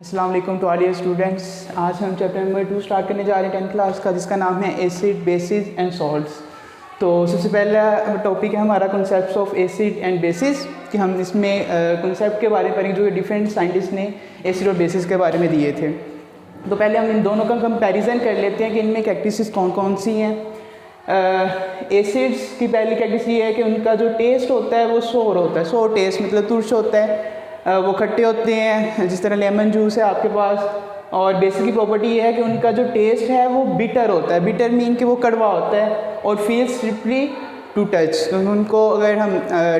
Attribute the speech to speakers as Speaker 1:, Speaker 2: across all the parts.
Speaker 1: अस्सलाम वालेकुम to all dear students. आज हम चैप्टर नंबर 2 स्टार्ट करने जा रहे हैं 10th क्लास का, जिसका नाम है एसिड, बेसिस एंड सॉल्ट्स। तो सबसे पहला टॉपिक है हमारा concepts of acid and bases, कि हम इसमें कॉन्सेप्ट के बारे में पढ़ेंगे जो डिफरेंट साइंटिस्ट ने एसिड और बेसिस के बारे में दिए थे। तो पहले हम इन दोनों का कंपैरिजन कर लेते हैं कि इनमें कैरेक्टरिस्टिक्स कौन कौन सी हैं। एसिड्स की पहली कैरेक्टरिस्टिक ये है कि उनका जो टेस्ट होता है वो सोर होता है। सोर टेस्ट मतलब तुरश होता है, वो खट्टे होते हैं, जिस तरह लेमन जूस है आपके पास। और बेसिक की प्रॉपर्टी ये है कि उनका जो टेस्ट है वो बिटर होता है। बिटर मीन कि वो कड़वा होता है और फील स्लिपरी टू टच। तो उनको अगर हम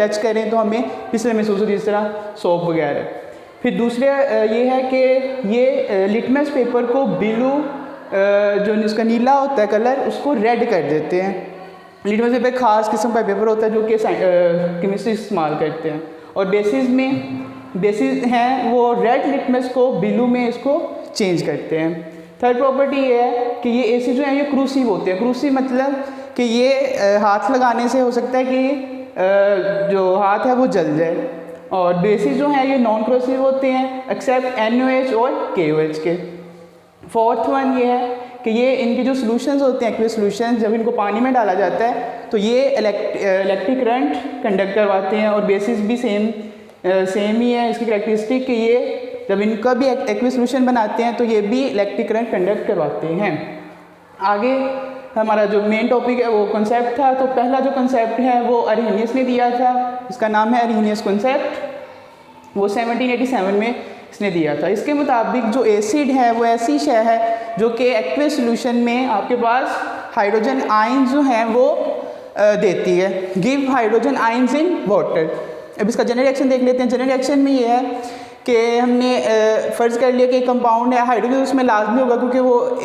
Speaker 1: टच करें तो हमें फिसलन महसूस होती है, जिस तरह सोप वगैरह। फिर दूसरा ये है कि ये लिटमस पेपर को ब्लू, जो इसका नीला होता है कलर, उसको रेड कर देते हैं। लिटमस पेपर ख़ास किस्म का पेपर होता है जो कि केमिस्ट्री इस्तेमाल करते हैं। और बेसिस हैं वो रेड लिटमस को ब्लू में इसको चेंज करते हैं। थर्ड प्रॉपर्टी ये है कि ये एसिड जो है ये क्रूसिव होते हैं। क्रूसिव मतलब कि ये हाथ लगाने से हो सकता है कि जो हाथ है वो जल जाए। और बेसिस जो है ये नॉन क्रूसिव होते हैं एक्सेप्ट NaOH और KOH के। फोर्थ वन ये है कि ये इनके जो सॉल्यूशंस होते हैं, एक्वियस सॉल्यूशंस, जब इनको पानी में डाला जाता है तो ये इलेक्ट्रिक करंट कंडक्ट करवाते हैं। और बेसिस भी सेम ही है इसकी कैरेक्टरिस्टिक कि ये जब इनका भी एक्वियस सॉल्यूशन बनाते हैं तो ये भी इलेक्ट्रिक करंट कंडक्ट करवाते हैं। आगे हमारा जो मेन टॉपिक है वो कॉन्सेप्ट था। तो पहला जो कॉन्सेप्ट है वो अरहीनियस ने दिया था, इसका नाम है अरहीनियस कॉन्सेप्ट। वो 1787 में इसने दिया था। इसके मुताबिक जो एसिड है वो ऐसी शय है जो कि एक्वियस सॉल्यूशन में आपके पास हाइड्रोजन आयंस जो हैं वो देती है। Give hydrogen ions in water. अब इसका जेनरल रिएक्शन देख लेते हैं। जनरल रिएक्शन में ये है कि हमने फ़र्ज़ कर लिया कि कंपाउंड है, हाइड्रोजन उसमें लाजमी होगा क्योंकि वो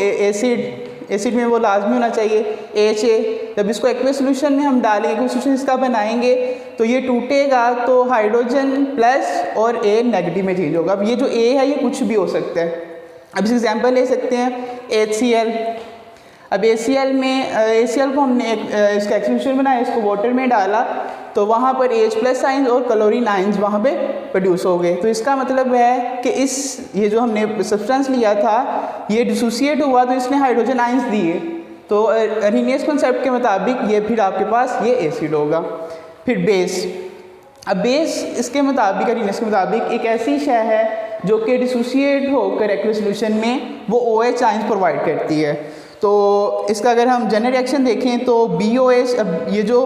Speaker 1: एसिड में वो लाजमी होना चाहिए HA। जब इसको एक्वियस सॉल्यूशन में हम डालेंगे, एक्वियस सॉल्यूशन इसका बनाएंगे तो ये टूटेगा तो हाइड्रोजन प्लस और A नेगेटिव में चेंज होगा। अब ये जो A है ये कुछ भी हो सकता है। अब इस एग्जांपल ले सकते हैं HCl। अब ACl को हमने इसका एक्सक्लूशन बनाया, इसको वाटर में डाला तो वहाँ पर H+ आइंस और क्लोरीन आइंस वहाँ पे प्रोड्यूस हो गए। तो इसका मतलब है कि ये जो हमने सब्सटेंस लिया था ये डिसोसिएट हुआ तो इसने हाइड्रोजन आइंस दिए। तो अरहीनियस कॉन्सेप्ट के मुताबिक ये फिर आपके पास ये एसिड होगा। फिर बेस। अब बेस इसके मुताबिक, अरहीनियस के मुताबिक, एक ऐसी शय है जो कि डिसोसिएट होकर एक्वियस सॉल्यूशन में वो OH आइंस प्रोवाइड करती है। तो इसका अगर हम जनरल रिएक्शन देखें तो BOH, अब ये जो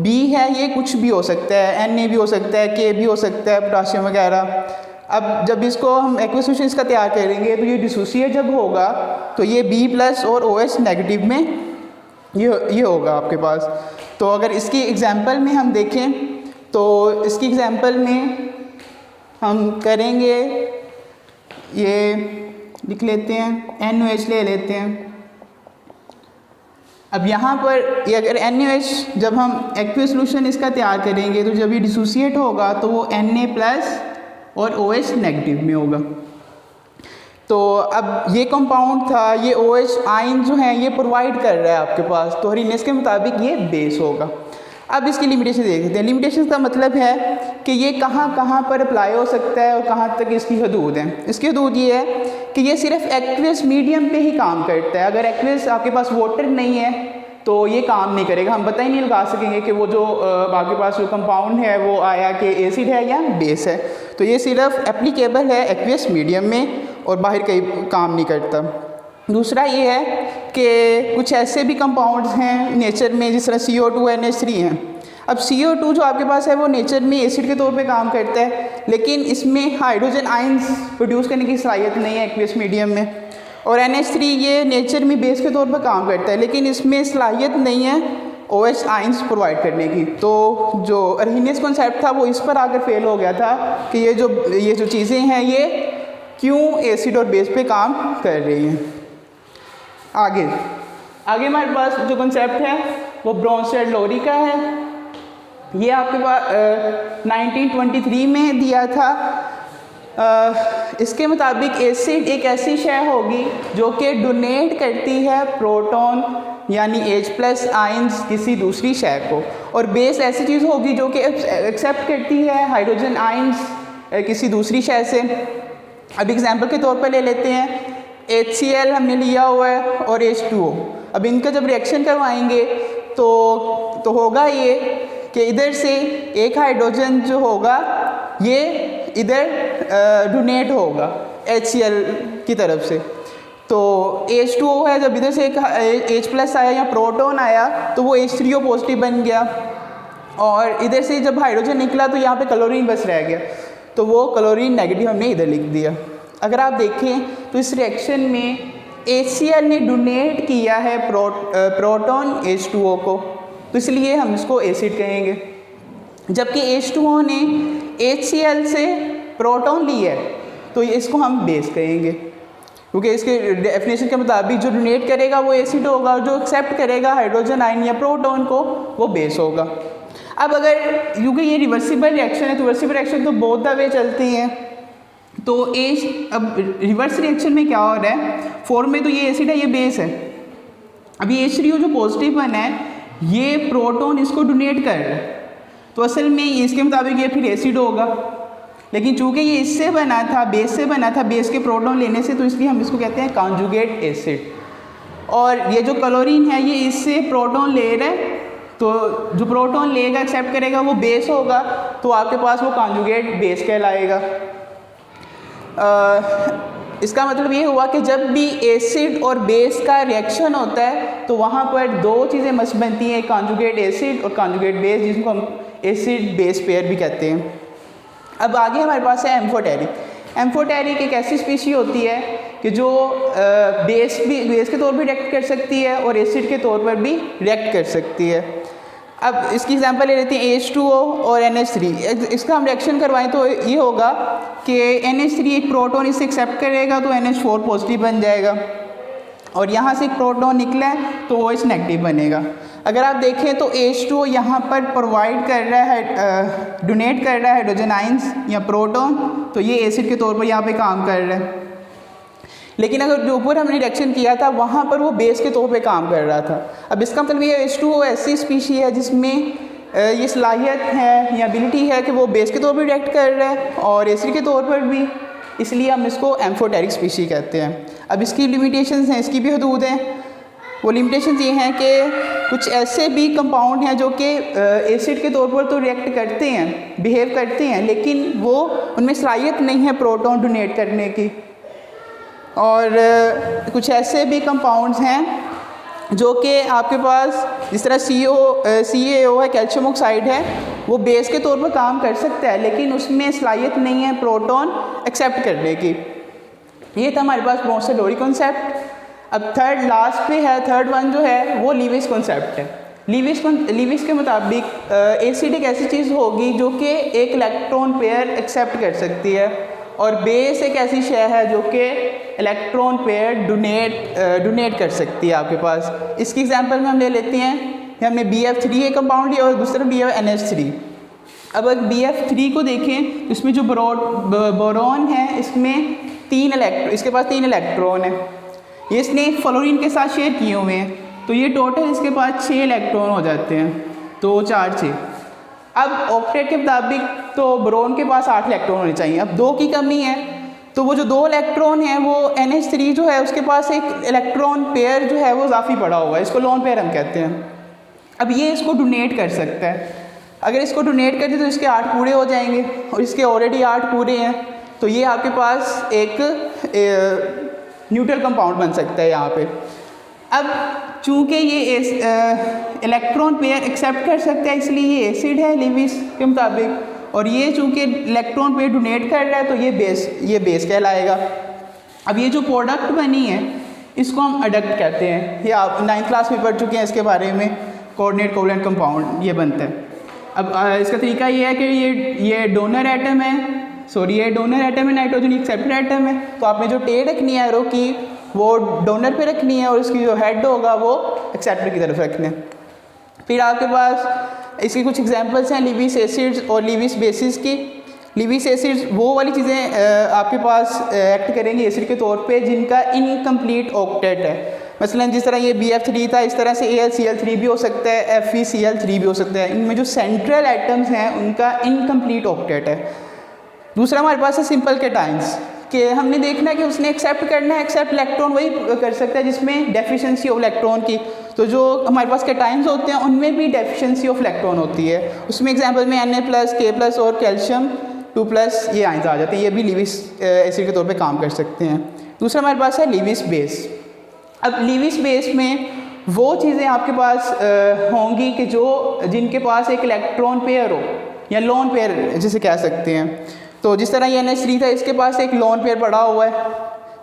Speaker 1: B है ये कुछ भी हो सकता है, Na भी हो सकता है, K भी हो सकता है, पोटाशियम वगैरह। अब जब इसको हम एक्वियस सॉल्यूशन इसका तैयार करेंगे तो ये डिसोसिएट जब होगा तो ये B+ और OH नेगेटिव में ये होगा आपके पास। तो अगर इसकी एग्जांपल में हम देखें तो इसकी एग्जांपल में हम करेंगे, ये लिख लेते हैं, NaOH ले लेते हैं। अब यहाँ पर ये अगर NaOH जब हम एक्वियस सॉल्यूशन इसका तैयार करेंगे तो जब ये डिसोसिएट होगा तो वो Na+ और OH नेगेटिव में होगा। तो अब ये कंपाउंड था, ये OH आयन जो है ये प्रोवाइड कर रहा है आपके पास, तो अरहीनियस के मुताबिक ये बेस होगा। अब इसकी लिमिटेशन देख लेते हैं। लिमिटेशन का मतलब है कि ये कहाँ पर अप्लाई हो सकता है और कहाँ तक इसकी हदूद है। इसकी हदूद ये है कि ये सिर्फ एक्वियस मीडियम पे ही काम करता है। अगर एक्वियस आपके पास वाटर नहीं है तो ये काम नहीं करेगा। हम पता ही नहीं लगा सकेंगे कि वो जो आपके पास जो कंपाउंड है वो आया कि एसिड है या बेस है। तो ये सिर्फ एप्लीकेबल है एक्वियस मीडियम में और बाहर कहीं काम नहीं करता। दूसरा ये है कि कुछ ऐसे भी कंपाउंड्स हैं नेचर में जिस तरह CO2 NH3 हैं। अब CO2 जो आपके पास है वो नेचर में एसिड के तौर पे काम करता है, लेकिन इसमें हाइड्रोजन आइंस प्रोड्यूस करने की सलाहियत नहीं है एक्वियस मीडियम में। और NH3 ये नेचर में बेस के तौर पर काम करता है, लेकिन इसमें सलाहियत नहीं है OH आइंस प्रोवाइड करने की। तो जो अरहीनियस कॉन्सेप्ट था वो इस पर आकर फेल हो गया था कि ये जो चीज़ें हैं ये क्यों एसिड और बेस पे काम कर रही हैं। आगे हमारे पास जो कॉन्सेप्ट है वो ब्रोंस्टेड-लोरी का है। ये आपके पास 1923 में दिया था। इसके मुताबिक एसिड एक ऐसी शय होगी जो कि डोनेट करती है प्रोटॉन यानी H+ आइंस किसी दूसरी शय को, और बेस ऐसी चीज़ होगी जो कि एक्सेप्ट करती है हाइड्रोजन आइंस किसी दूसरी शय से। अब एग्जांपल के तौर पर ले लेते हैं HCl हमने लिया हुआ है और H2O। अब इनका जब रिएक्शन करवाएंगे तो होगा ये कि इधर से एक हाइड्रोजन जो होगा ये इधर डोनेट होगा HCl की तरफ से। तो H2O है, जब इधर से एक H+ आया या प्रोटॉन आया तो वो H3O पॉजिटिव बन गया, और इधर से जब हाइड्रोजन निकला तो यहाँ पे क्लोरीन बस रह गया, तो वो क्लोरीन नेगेटिव हमने इधर लिख दिया। अगर आप देखें तो इस रिएक्शन में HCl ने डोनेट किया है प्रोटॉन H2O को, तो इसलिए हम इसको एसिड कहेंगे, जबकि H2O ने HCl से प्रोटॉन लिया है तो इसको हम बेस कहेंगे, क्योंकि इसके डेफिनेशन के मुताबिक जो डोनेट करेगा वो एसिड होगा और जो एक्सेप्ट करेगा हाइड्रोजन आयन या प्रोटॉन को वो बेस होगा। अब अगर क्योंकि ये रिवर्सिबल रिएक्शन है तो रिवर्सिबल रिएक्शन तो बोथ द वे चलती हैं, तो अब रिवर्स रिएक्शन में क्या हो रहा है, फॉर्म में तो ये एसिड है ये बेस है। अभी H3O जो पॉजिटिव बना है ये प्रोटॉन इसको डोनेट कर रहा है, तो असल में इसके मुताबिक ये फिर एसिड होगा, लेकिन चूंकि ये इससे बना था, बेस से बना था, बेस के प्रोटॉन लेने से, तो इसलिए हम इसको कहते हैं कॉन्जुगेट एसिड। और ये जो क्लोरीन है ये इससे प्रोटॉन ले रहा है, तो जो प्रोटॉन लेगा एक्सेप्ट करेगा वो बेस होगा, तो आपके पास वो कॉन्जुगेट बेस कहलाएगा। इसका मतलब ये हुआ कि जब भी एसिड और बेस का रिएक्शन होता है तो वहाँ पर दो चीज़ें मस्ट बनती हैं, कॉन्जुगेट एसिड और कॉन्जुगेट बेस, जिसको हम एसिड बेस पेयर भी कहते हैं। अब आगे हमारे पास है एम्फोटेरिक। एम्फोटेरिक एक ऐसी स्पीशी होती है कि जो बेस के तौर पर रिएक्ट कर सकती है और एसिड के तौर पर भी रिएक्ट कर सकती है। अब इसकी एग्जांपल ले लेते हैं H2O और NH3। इसका हम रिएक्शन करवाएं तो ये होगा कि NH3 एक प्रोटॉन इसे एक्सेप्ट करेगा तो NH4 पॉजिटिव बन जाएगा, और यहाँ से एक प्रोटॉन निकला है तो OH नेगेटिव बनेगा। अगर आप देखें तो H2O यहाँ पर प्रोवाइड कर रहा है, डोनेट कर रहा है हाइड्रोजन आइंस या प्रोटॉन, तो ये एसिड के तौर पर यहाँ पे काम कर रहा है। लेकिन अगर जो ऊपर हमने रिएक्शन किया था वहाँ पर वो बेस के तौर पे काम कर रहा था। अब इसका मतलब ये H2O ऐसी स्पीशी है जिसमें ये सलाहियत है या एबिलिटी है कि वो बेस के तौर पे रिएक्ट कर रहा है और एसिड के तौर पर भी, इसलिए हम इसको एम्फोटेरिक स्पीशी कहते हैं। अब इसकी लिमिटेशंस हैं, इसकी भी हदूद हैं। वो लिमिटेशंस ये हैं कि कुछ ऐसे भी कंपाउंड हैं जो कि एसिड के तौर पर तो रिएक्ट करते हैं, बिहेव करते हैं, लेकिन वो उनमें सलाहियत नहीं है प्रोटॉन डोनेट करने की, और कुछ ऐसे भी कंपाउंड्स हैं जो कि आपके पास जिस तरह CaO है, कैल्शियम ऑक्साइड है, वो बेस के तौर पर काम कर सकता है लेकिन उसमें सलाहियत नहीं है प्रोटॉन एक्सेप्ट करने की। ये था हमारे पास मोसेडोरी कॉन्सेप्ट। अब थर्ड लास्ट पे है, थर्ड वन जो है वो लीविस कॉन्सेप्ट है। लीविस के मुताबिक एसिड एक ऐसी चीज़ होगी जो कि एक इलेक्ट्रॉन पेयर एक्सेप्ट कर सकती है, और बेस एक ऐसी शय है जो कि इलेक्ट्रॉन पेयर डोनेट कर सकती है आपके पास। इसकी एग्जांपल में हम ले लेते हैं कि हमने BF3 एक कंपाउंड लिया और दूसरा लिया NH3। अब अगर BF3 को देखें, इसमें जो बोरॉन है इसमें इसके पास 3 इलेक्ट्रॉन है, ये इसने फ्लोरीन के साथ शेयर किए हुए हैं, तो ये टोटल इसके पास 6 इलेक्ट्रॉन हो जाते हैं, 2 4 6। अब ऑक्टेट के मुताबिक तो बोरॉन के पास 8 इलेक्ट्रॉन होने चाहिए। अब 2 की कमी है, तो वो जो 2 इलेक्ट्रॉन है वो NH3 जो है उसके पास एक इलेक्ट्रॉन पेयर जो है वो इजाफी पड़ा हुआ है, इसको लोन पेयर हम कहते हैं। अब ये इसको डोनेट कर सकता है, अगर इसको डोनेट कर दे तो इसके 8 पूरे हो जाएंगे, और इसके ऑलरेडी 8 पूरे हैं, तो ये आपके पास एक न्यूट्रल कंपाउंड बन सकता है यहाँ पे। अब चूँकि ये इलेक्ट्रॉन पेयर एक्सेप्ट कर सकता है इसलिए ये एसिड है लीविस के मुताबिक, और ये चूँकि इलेक्ट्रॉन पेयर डोनेट कर रहा है तो ये बेस कहलाएगा। अब ये जो प्रोडक्ट बनी है इसको हम अडक्ट कहते हैं, ये आप 9th क्लास में पढ़ चुके हैं इसके बारे में, कोऑर्डिनेट कोवलेंट कंपाउंड ये बनता है। अब इसका तरीका ये है कि ये डोनर एटम है, ये डोनर एटम है, नाइट्रोजन एक्सेप्टर एटम है, तो आपने जो टेल रखनी है एरो की वो डोनर पे रखनी है और इसकी जो हेड होगा वो एक्सेप्टर की तरफ रखना है। फिर आपके पास इसकी कुछ एग्जांपल्स हैं लीविस एसिड्स और लीविस बेसिस की। लीविस एसिड्स वो वाली चीज़ें आपके पास एक्ट करेंगी एसिड के तौर पे जिनका इनकम्प्लीट ऑक्टेट है। मसलन जिस तरह ये BF3 था, इस तरह से AlCl3 भी हो सकता है, FeCl3 भी हो सकता है। इनमें जो सेंट्रल एटम्स हैं उनका इनकम्प्लीट ऑक्टेट है। दूसरा हमारे पास है सिंपल कैटाइंस कि हमने देखना है कि उसने एक्सेप्ट करना है, एक्सेप्ट इलेक्ट्रॉन वही कर सकता है जिसमें डेफिशिएंसी ऑफ इलेक्ट्रॉन की। तो जो हमारे पास कैटाइंस होते हैं उनमें भी डेफिशिएंसी ऑफ इलेक्ट्रॉन होती है। उसमें एग्जांपल में Na+, K+ और कैल्शियम 2+ ये आइंस आ जाते हैं, ये भी लीविस एसिड के तौर पे काम कर सकते हैं। दूसरा हमारे पास है लीविस बेस। अब लीविस बेस में वो चीज़ें आपके पास होंगी कि जो जिनके पास एक इलेक्ट्रॉन पेयर हो या लोन पेयर जिसे कह सकते हैं। तो जिस तरह ये NH3 था, इसके पास एक लोन पेयर पड़ा हुआ है,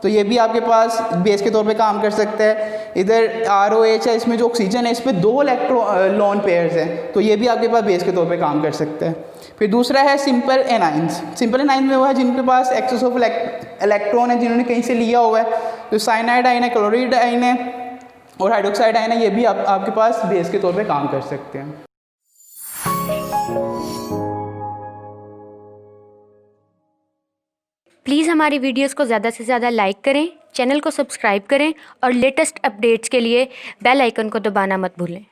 Speaker 1: तो ये भी आपके पास बेस के तौर पे काम कर सकता है। इधर ROH है, इसमें जो ऑक्सीजन है इस पर 2 लोन पेयर्स हैं, तो ये भी आपके पास बेस के तौर पे काम कर सकता है। फिर दूसरा है सिंपल एनाइंस। सिंपल एनाइंस में वो है जिनके पास एक्सेस ऑफ इलेक्ट्रॉन है, जिन्होंने कहीं से लिया हुआ है। तो साइनाइड आयन है, क्लोराइड आयन है और हाइड्रोक्साइड आयन है, ये भी आपके पास बेस के तौर पे काम कर सकते हैं।
Speaker 2: प्लीज़ हमारी वीडियोस को ज़्यादा से ज़्यादा लाइक करें, चैनल को सब्सक्राइब करें और लेटेस्ट अपडेट्स के लिए बेल आइकन को दबाना मत भूलें।